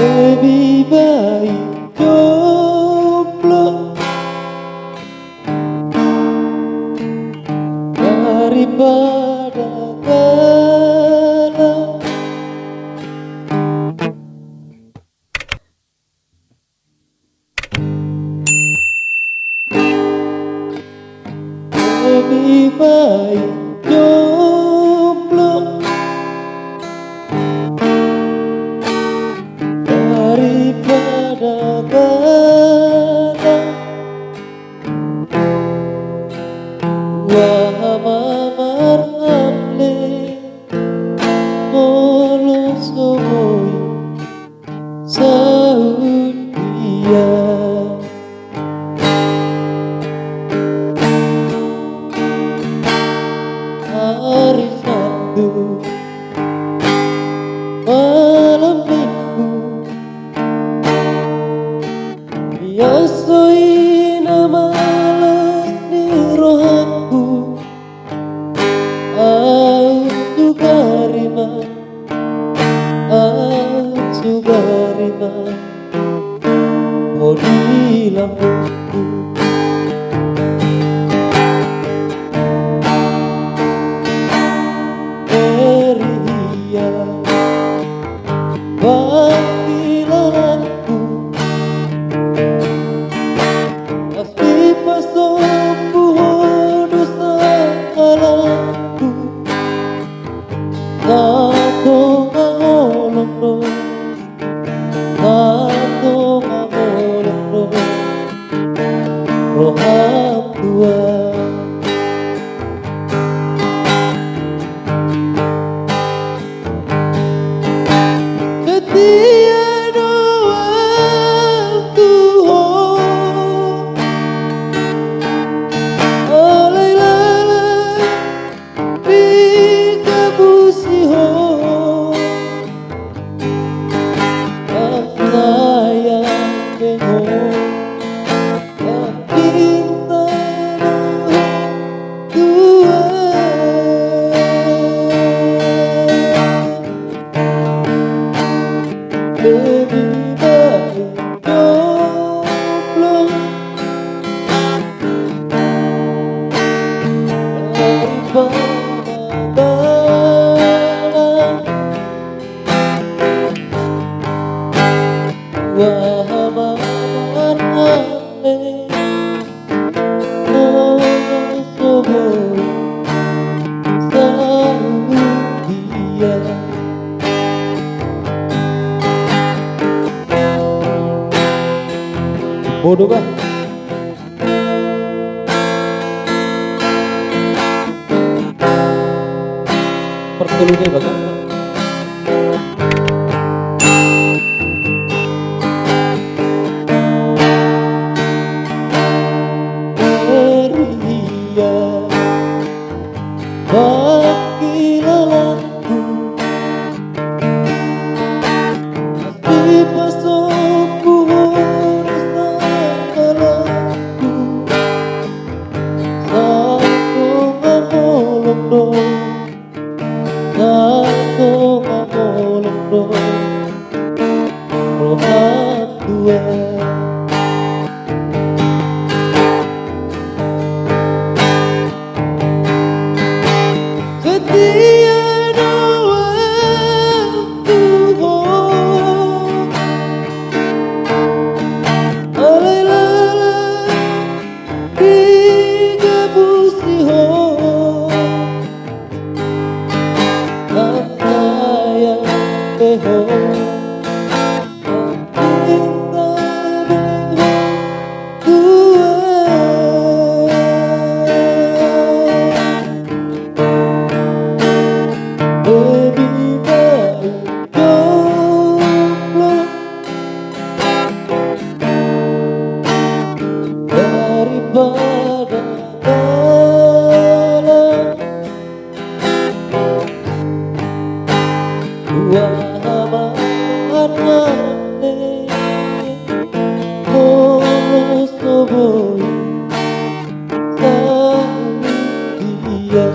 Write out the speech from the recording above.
Lebih baik jomblo daripada galau. Lebih baik jomblo daripada galau. Wah mamar amle molosoi Saudia. Hari Sabtu malam minggu biasaina malas di rohku. Sugarima oh di lambungku. Beria panggilanku pasti pasombuh dosa alaku. Satu ngolong satu ngolong roham tua. Setia doaku alai-alai dikabusi sayang bengong cinta dua. Lebih baik jomblo daripada galau. Wah mamar ale molosoi Saudia. Bodoh kan? Pertulunya bagaimana? Beria panggilanku pasti pasombuh dosa alaku. Satu ngolong satu ngolong roham tua. Setia doaku alai-alai dikabusi sayang bengong cinta bengong dua. Lebih baik jomblo daripada galau. Wah mamar ale molosoi Saudia.